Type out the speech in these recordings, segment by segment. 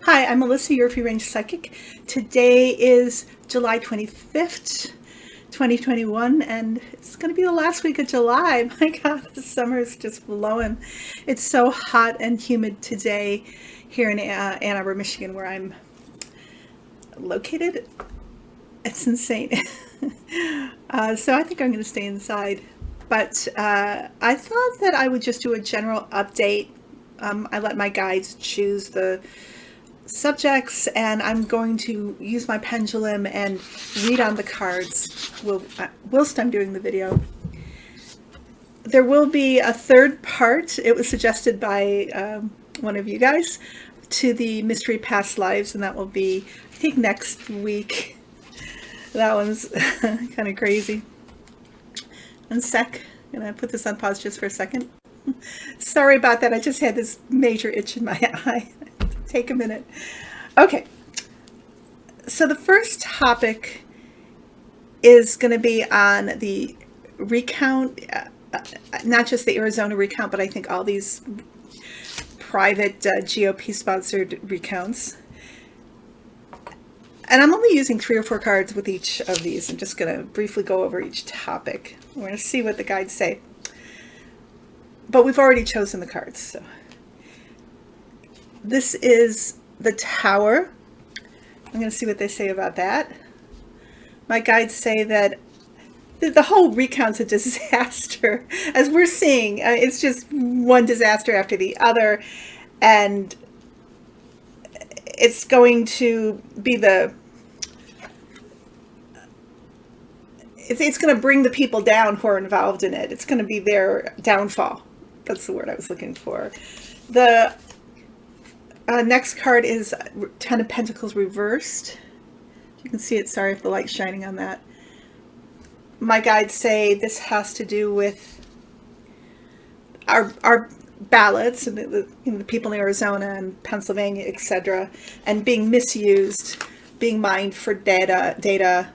Hi, I'm Melissa, your free range psychic. Today is July 25th, 2021, and it's going to be the last week of July. My God, the summer is just blowing. It's so hot and humid today here in Ann Arbor, Michigan, where I'm located. It's insane. So I think I'm going to stay inside. But I thought that I would just do a general update. I let my guides choose the subjects, and I'm going to use my pendulum and read on the cards whilst I'm doing the video. There will be a third part. It was suggested by one of you guys to the mystery past lives, and that will be, I think, next week. That one's kind of crazy. One sec. I'm going to put this on pause just for a second. Sorry about that. I just had this major itch in my eye. Take a minute. Okay. So the first topic is going to be on the recount, not just the Arizona recount, but I think all these private GOP-sponsored recounts. And I'm only using 3 or 4 cards with each of these. I'm just going to briefly go over each topic. We're going to see what the guides say. But we've already chosen the cards. So this is the Tower. I'm going to see what they say about that. My guides say that the whole recount's a disaster. As we're seeing, it's just one disaster after the other. And it's going to be it's going to bring the people down who are involved in it. It's going to be their downfall. That's the word I was looking for. The next card is Ten of Pentacles reversed. You can see it. Sorry if the light's shining on that. My guides say this has to do with our ballots and the people in Arizona and Pennsylvania, etc., and being misused, being mined for data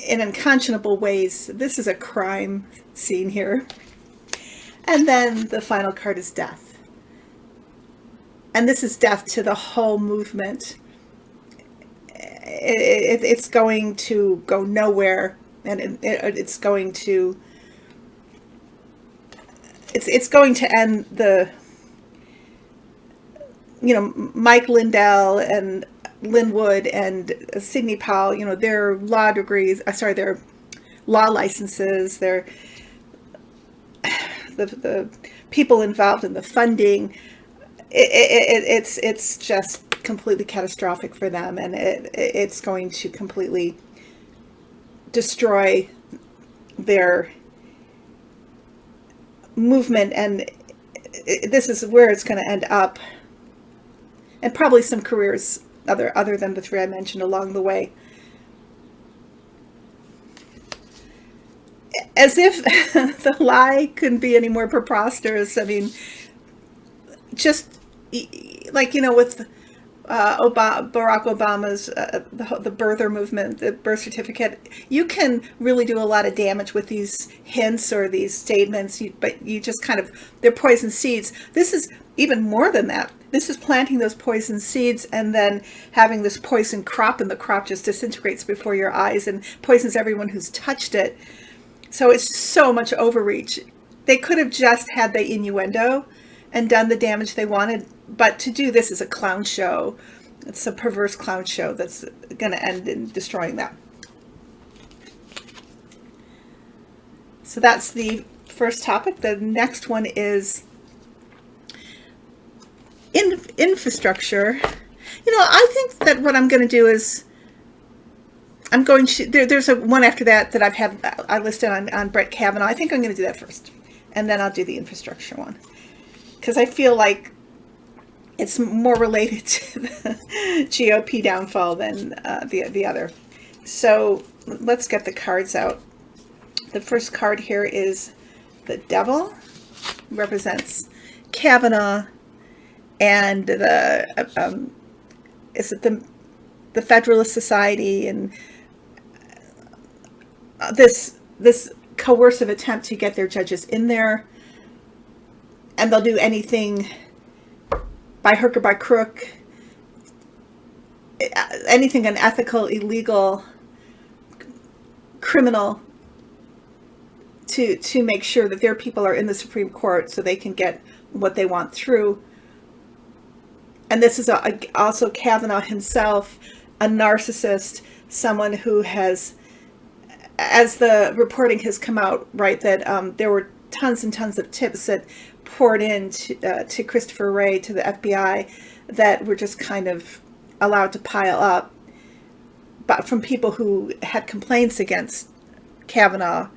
in unconscionable ways. This is a crime scene here. And then the final card is Death. And this is death to the whole movement. It's going to go nowhere, and it's going to end the, Mike Lindell and Linwood and Sidney Powell, their law degrees, their law licenses, their the people involved in the funding. It's just completely catastrophic for them, and it's going to completely destroy their movement, and this is where it's going to end up, and probably some careers other than the 3 I mentioned along the way. As if the lie couldn't be any more preposterous. I mean, just like, with Barack Obama's the birther movement, the birth certificate, you can really do a lot of damage with these hints or these statements, but you just they're poison seeds. This is even more than that. This is planting those poison seeds and then having this poison crop, and the crop just disintegrates before your eyes and poisons everyone who's touched it. So it's so much overreach. They could have just had the innuendo and done the damage they wanted, but to do this is a clown show. It's a perverse clown show that's going to end in destroying that. So that's the first topic. The next one is infrastructure. I think that what I'm going to do is I'm going to, there's a one after that I listed on Brett Kavanaugh. I think I'm going to do that first, and then I'll do the infrastructure one, because I feel like it's more related to the GOP downfall than the other. So let's get the cards out. The first card here is the Devil. Represents Kavanaugh and the Federalist Society, and this coercive attempt to get their judges in there, and they'll do anything by hook or by crook, anything unethical, illegal, criminal, to make sure that their people are in the Supreme Court so they can get what they want through. And this is also Kavanaugh himself, a narcissist, someone who has, as the reporting has come out, right, that there were tons and tons of tips that poured in to Christopher Wray, to the FBI, that were just kind of allowed to pile up, but from people who had complaints against Kavanaugh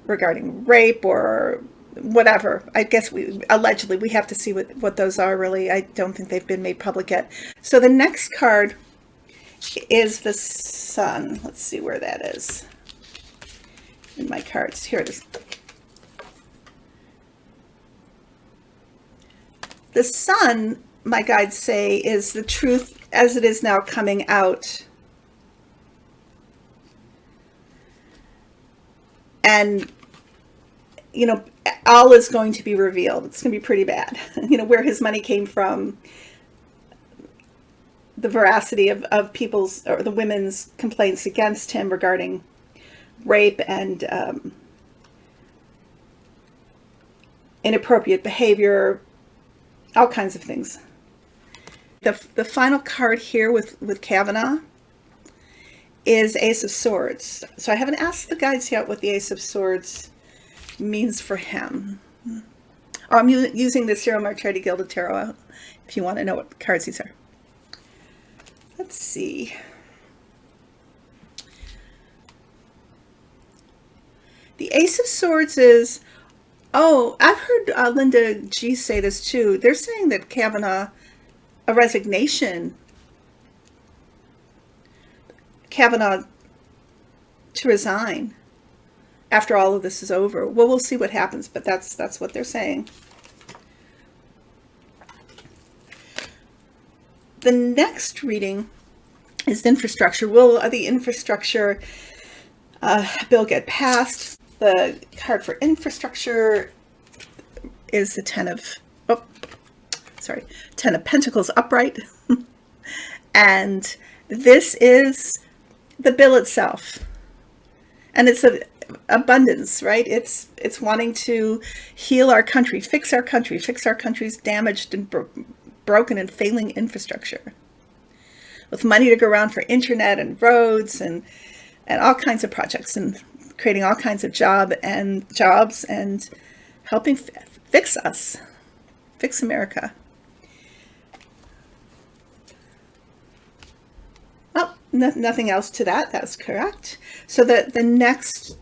regarding rape or whatever. I guess allegedly we have to see what those are really. I don't think they've been made public yet. So the next card is the sun. Let's see where that is in my cards. Here it is. The sun, my guides say, is the truth as it is now coming out. And, you know, all is going to be revealed. It's going to be pretty bad. You know, where his money came from, the veracity of people's, or the women's complaints against him regarding rape and inappropriate behavior, all kinds of things. The final card here with Kavanaugh is Ace of Swords. So I haven't asked the guides yet what the Ace of Swords means for him. Oh, I'm using the Cyril Marchetti Gilded Tarot if you want to know what cards these are. Let's see. The Ace of Swords is, oh, I've heard Linda G say this too. They're saying that Kavanaugh, a resignation, Kavanaugh to resign after all of this is over. Well, we'll see what happens, but that's what they're saying. The next reading is infrastructure. Will the infrastructure bill get passed? The card for infrastructure is the Ten of Pentacles upright. And this is the bill itself. And it's abundance, right? It's wanting to heal our country, fix our country's damaged and broken and failing infrastructure. With money to go around for internet and roads and all kinds of projects, and creating all kinds of jobs and helping fix us, fix America. Oh, nothing else to that. That's correct. So the next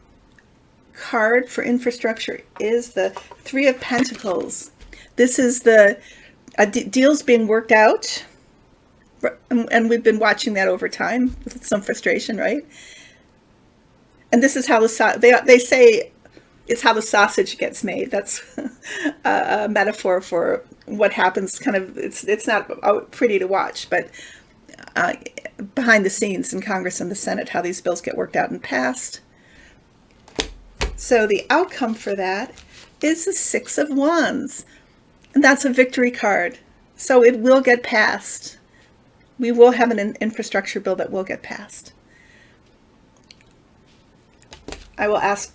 card for infrastructure is the Three of Pentacles. This is the deals being worked out, and we've been watching that over time with some frustration, right? And this is how they say it's how the sausage gets made. That's a metaphor for what happens. Kind of, it's not pretty to watch, but behind the scenes in Congress and the Senate, how these bills get worked out and passed. So the outcome for that is the Six of Wands, and that's a victory card. So it will get passed. We will have an infrastructure bill that will get passed. I will ask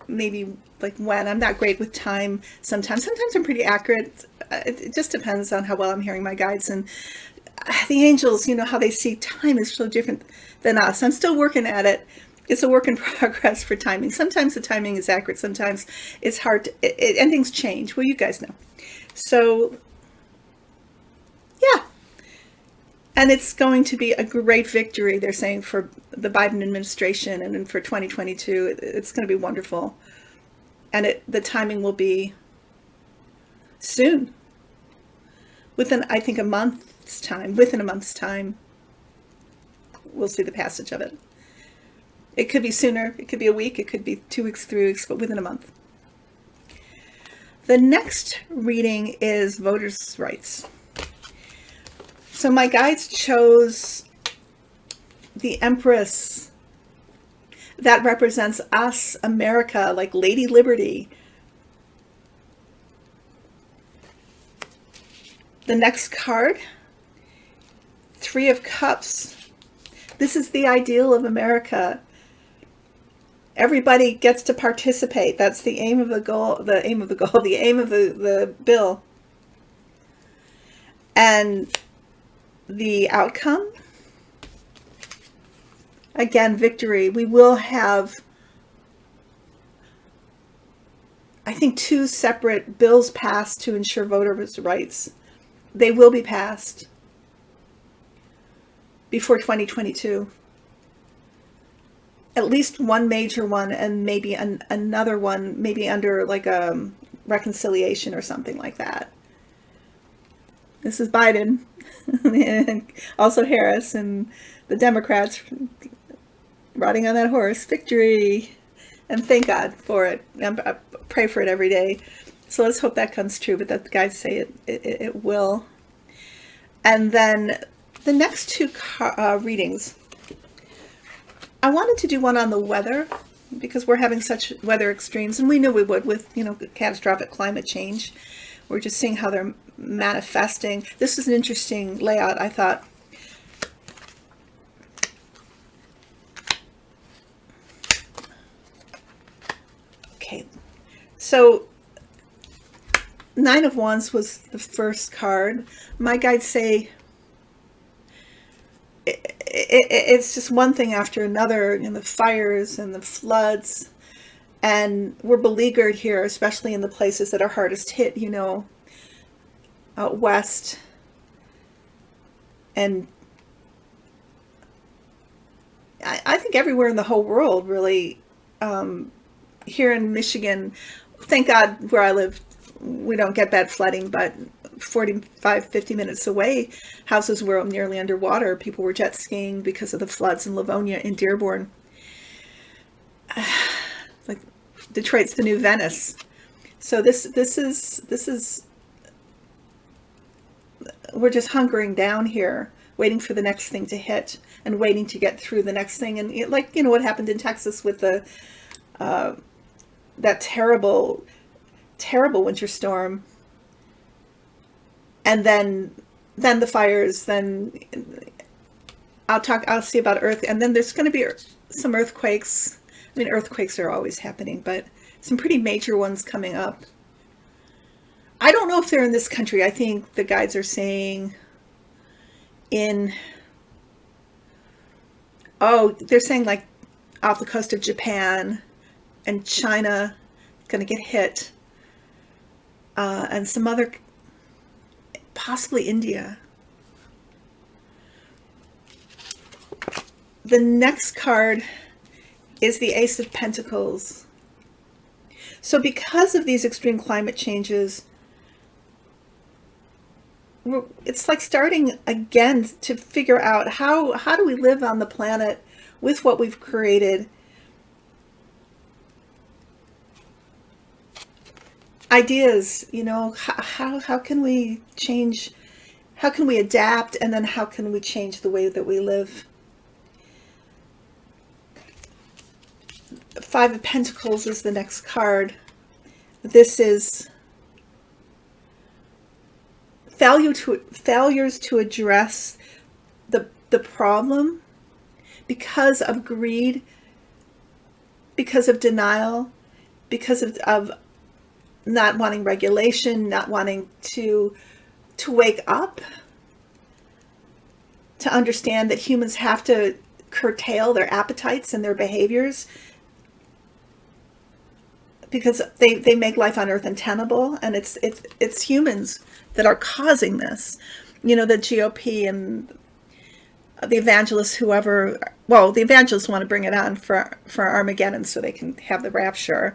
maybe like when. I'm not great with time sometimes. Sometimes I'm pretty accurate. It just depends on how well I'm hearing my guides. And the angels, you know, how they see time is so different than us. I'm still working at it. It's a work in progress for timing. Sometimes the timing is accurate. Sometimes it's hard and things change. Well, you guys know. So, yeah. And it's going to be a great victory, they're saying, for the Biden administration and for 2022. It's going to be wonderful. And the timing will be soon. Within, I think, within a month's time, we'll see the passage of it. It could be sooner. It could be a week. It could be 2 weeks, 3 weeks, but within a month. The next reading is voters' rights. So my guides chose the Empress. That represents us, America, like Lady Liberty. The next card, Three of Cups. This is the ideal of America. Everybody gets to participate. That's the aim of the goal, the aim of the bill. And the outcome, again, victory. We will have, I think, 2 separate bills passed to ensure voters' rights. They will be passed before 2022. At least one major one, and maybe another one, maybe under like a reconciliation or something like that. This is Biden, and also Harris, and the Democrats riding on that horse. Victory, and thank God for it. I pray for it every day. So let's hope that comes true. But the guys say it will. And then the next 2 readings, I wanted to do one on the weather, because we're having such weather extremes, and we knew we would with, catastrophic climate change. We're just seeing how they're manifesting. This is an interesting layout, I thought. Okay, so 9 of Wands was the first card. My guides say it's just one thing after another, the fires and the floods, and we're beleaguered here, especially in the places that are hardest hit, out west, and I think everywhere in the whole world, really. Here in Michigan, thank God where I live, we don't get bad flooding, but 45, 50 minutes away, houses were nearly underwater. People were jet skiing because of the floods in Livonia and Dearborn. Like Detroit's the new Venice. So this is we're just hunkering down here, waiting for the next thing to hit and waiting to get through the next thing. And what happened in Texas with the that terrible winter storm. And then the fires, then I'll see about earth. And then there's going to be some earthquakes. I mean, earthquakes are always happening, but some pretty major ones coming up. I don't know if they're in this country. I think the guides are saying they're saying like off the coast of Japan and China, going to get hit. And some other, possibly India. The next card is the Ace of Pentacles. So because of these extreme climate changes, it's like starting again to figure out how do we live on the planet with what we've created. Ideas, how can we change, how can we adapt, and then how can we change the way that we live. 5 of Pentacles is the next card. This is failures to address the problem because of greed, because of denial, because of not wanting regulation, not wanting to wake up, to understand that humans have to curtail their appetites and their behaviors because they make life on earth untenable, and it's humans that are causing this. The GOP and the evangelists, the evangelists want to bring it on for Armageddon so they can have the rapture.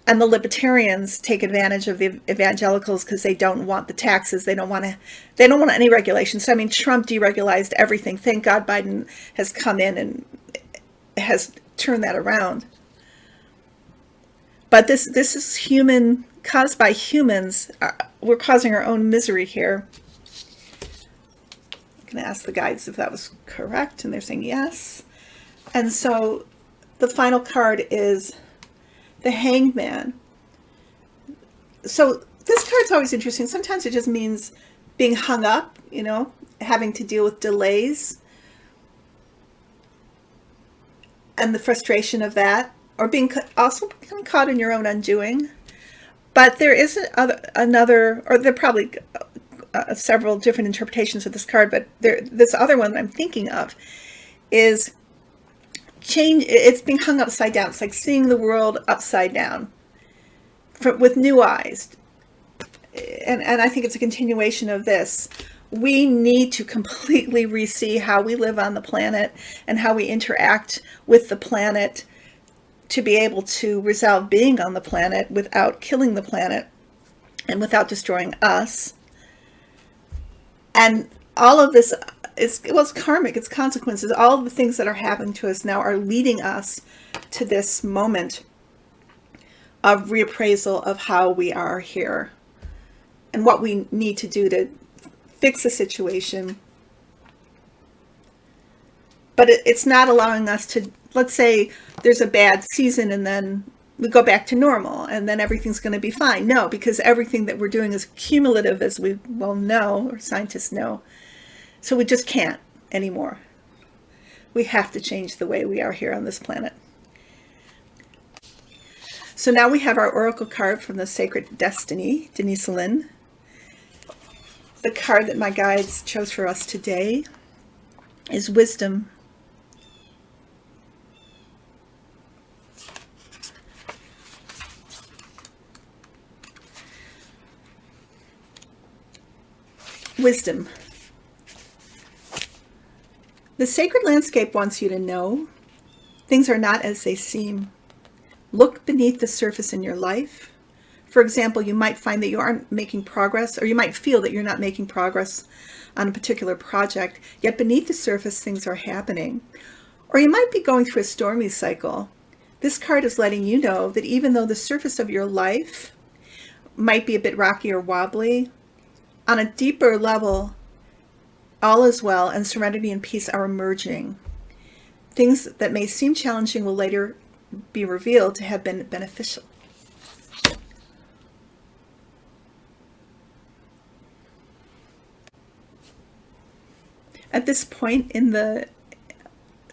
And the libertarians take advantage of the evangelicals because they don't want the taxes. They don't want any regulations. So, I mean, Trump deregulated everything. Thank God Biden has come in and has turned that around. But this is human, caused by humans. We're causing our own misery here. I'm going to ask the guides if that was correct, and they're saying yes. And so the final card is the Hangman. So this card's always interesting. Sometimes it just means being hung up, having to deal with delays and the frustration of that, or being also becoming caught in your own undoing. But there is another, or there are probably several different interpretations of this card, but this other one that I'm thinking of is change. It's being hung upside down. It's like seeing the world upside down with new eyes. And I think it's a continuation of this. We need to completely re-see how we live on the planet and how we interact with the planet to be able to resolve being on the planet without killing the planet and without destroying us. And all of this it's karmic, it's consequences. All of the things that are happening to us now are leading us to this moment of reappraisal of how we are here and what we need to do to fix the situation. But it's not allowing us to, let's say there's a bad season and then we go back to normal and then everything's going to be fine. No, because everything that we're doing is cumulative, as we well know, or scientists know. So we just can't anymore. We have to change the way we are here on this planet. So now we have our oracle card from the Sacred Destiny, Denise Lynn. The card that my guides chose for us today is Wisdom. Wisdom. The sacred landscape wants you to know things are not as they seem. Look beneath the surface in your life. For example, you might find that you aren't making progress, or you might feel that you're not making progress on a particular project, yet beneath the surface things are happening. Or you might be going through a stormy cycle. This card is letting you know that even though the surface of your life might be a bit rocky or wobbly, on a deeper level, all is well and serenity and peace are emerging. Things that may seem challenging will later be revealed to have been beneficial. At this point in the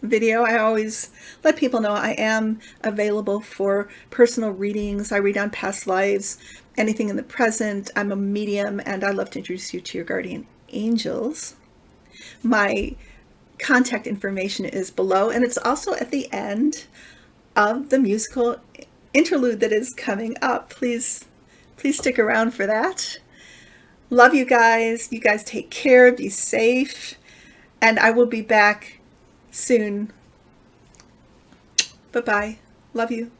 video, I always let people know I am available for personal readings. I read on past lives, anything in the present. I'm a medium, and I love to introduce you to your guardian angels. My contact information is below, and it's also at the end of the musical interlude that is coming up. Please stick around for that. Love you guys. You guys take care. Be safe. And I will be back soon. Bye-bye. Love you.